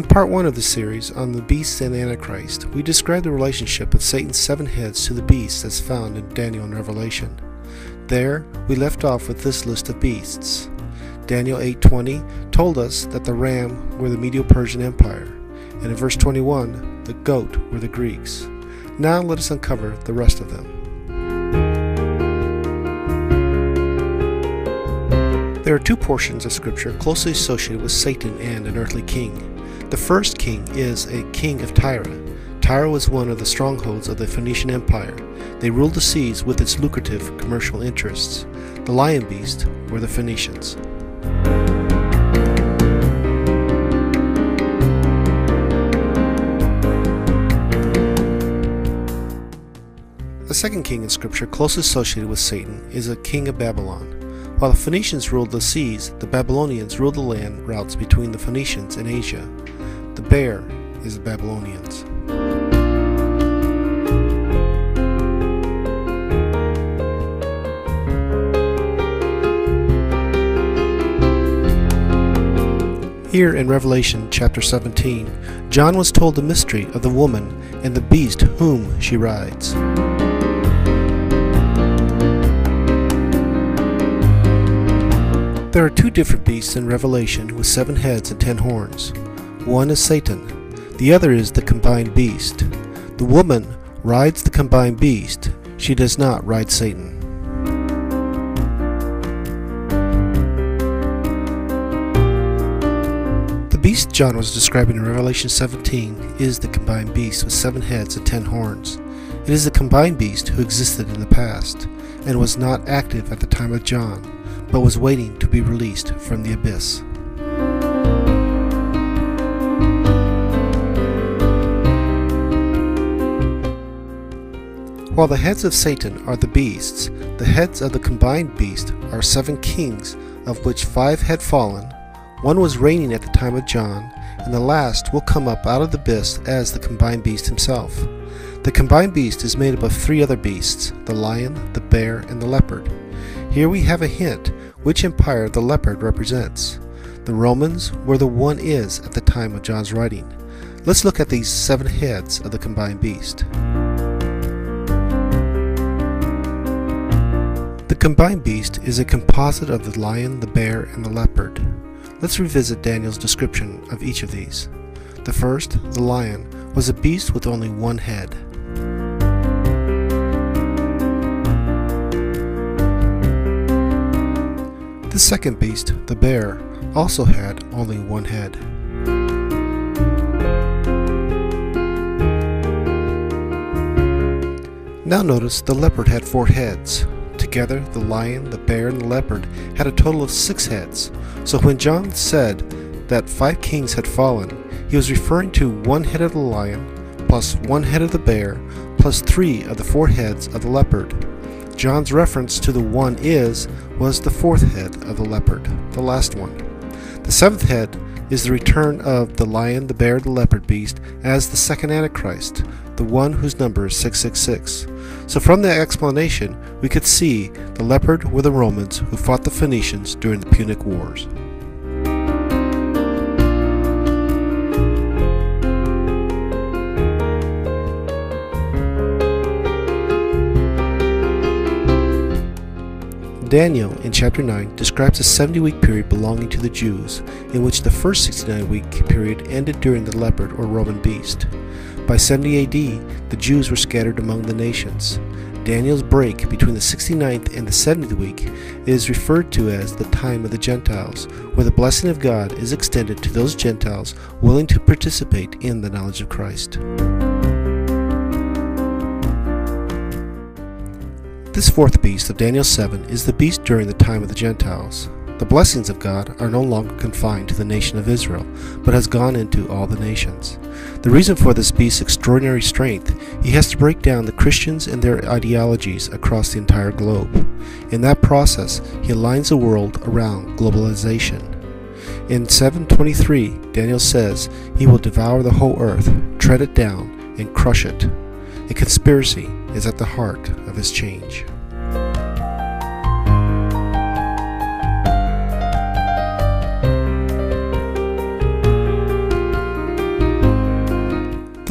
In part 1 of the series on the beasts and Antichrist, we described the relationship of Satan's 7 heads to the beasts as found in Daniel and Revelation. There, we left off with this list of beasts. Daniel 8:20 told us that the ram were the Medo-Persian Empire, and in verse 21, the goat were the Greeks. Now let us uncover the rest of them. There are 2 portions of Scripture closely associated with Satan and an earthly king. The first king is a king of Tyre. Tyre was one of the strongholds of the Phoenician Empire. They ruled the seas with its lucrative commercial interests. The lion beast were the Phoenicians. The second king in Scripture closely associated with Satan is a king of Babylon. While the Phoenicians ruled the seas, the Babylonians ruled the land routes between the Phoenicians and Asia. The bear is the Babylonians. Here in Revelation chapter 17, John was told the mystery of the woman and the beast whom she rides. There are 2 different beasts in Revelation with 7 heads and 10 horns. One is Satan, the other is the combined beast. The woman rides the combined beast, she does not ride Satan. The beast John was describing in Revelation 17 is the combined beast with 7 heads and 10 horns. It is the combined beast who existed in the past and was not active at the time of John, but was waiting to be released from the abyss. While the heads of Satan are the beasts, the heads of the combined beast are 7 kings, of which 5 had fallen. 1 was reigning at the time of John, and the last will come up out of the abyss as the combined beast himself. The combined beast is made up of 3 other beasts, the lion, the bear, and the leopard. Here we have a hint which empire the leopard represents. The Romans, where the one is at the time of John's writing. Let's look at these 7 heads of the combined beast. The combined beast is a composite of the lion, the bear, and the leopard. Let's revisit Daniel's description of each of these. The first, the lion, was a beast with only 1 head. The second beast, the bear, also had only 1 head. Now notice the leopard had 4 heads. Together, the lion, the bear, and the leopard had a total of 6 heads. So when John said that 5 kings had fallen, he was referring to 1 head of the lion, plus 1 head of the bear, plus 3 of the 4 heads of the leopard. John's reference to the 1 was the 4th head of the leopard, the last one. The 7th head is the return of the lion, the bear, the leopard beast as the second Antichrist, the one whose number is 666. So from the explanation, we could see the leopard were the Romans who fought the Phoenicians during the Punic Wars. Daniel, in chapter 9, describes a 70-week period belonging to the Jews, in which the first 69-week period ended during the leopard or Roman beast. By 70 AD, the Jews were scattered among the nations. Daniel's break between the 69th and the 70th week is referred to as the time of the Gentiles, where the blessing of God is extended to those Gentiles willing to participate in the knowledge of Christ. This 4th beast of Daniel 7 is the beast during the time of the Gentiles. The blessings of God are no longer confined to the nation of Israel, but has gone into all the nations. The reason for this beast's extraordinary strength, he has to break down the Christians and their ideologies across the entire globe. In that process, he aligns the world around globalization. In 7:23, Daniel says he will devour the whole earth, tread it down, and crush it. A conspiracy is at the heart of his change.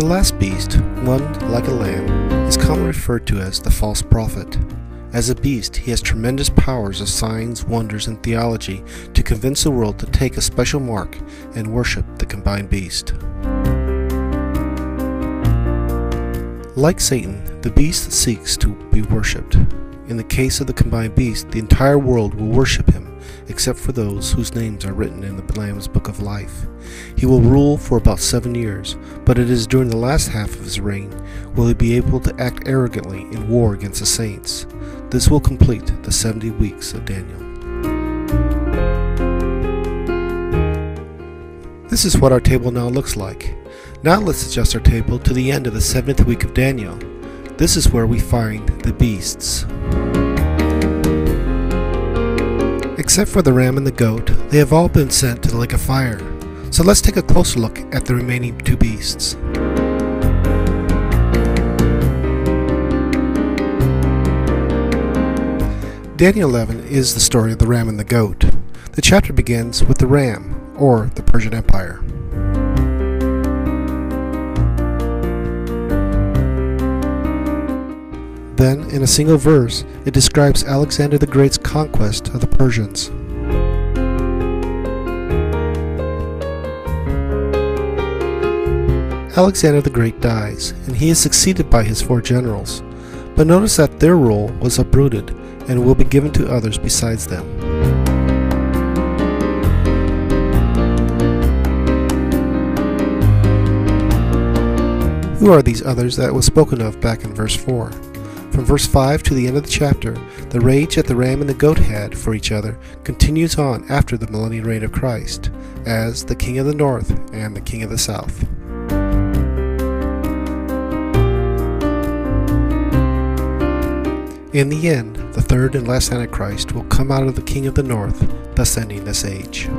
The last beast, one like a lamb, is commonly referred to as the false prophet. As a beast, he has tremendous powers of signs, wonders, and theology to convince the world to take a special mark and worship the combined beast. Like Satan, the beast seeks to be worshipped. In the case of the combined beast, the entire world will worship him, except for those whose names are written in the Lamb's Book of Life. He will rule for about 7 years, but it is during the last half of his reign will he be able to act arrogantly in war against the saints. This will complete the 70 weeks of Daniel. This is what our table now looks like. Now let's adjust our table to the end of the 7th week of Daniel. This is where we find the beasts. Except for the ram and the goat, they have all been sent to the lake of fire. So let's take a closer look at the remaining 2 beasts. Daniel 11 is the story of the ram and the goat. The chapter begins with the ram, or the Persian Empire. Then, in a single verse, it describes Alexander the Great's conquest of the Persians. Alexander the Great dies, and he is succeeded by his 4 generals. But notice that their role was uprooted and will be given to others besides them. Who are these others that was spoken of back in verse 4? From verse 5 to the end of the chapter, the rage that the ram and the goat had for each other continues on after the millennial reign of Christ, as the king of the north and the king of the south. In the end, the third and last Antichrist will come out of the king of the north, thus ending this age.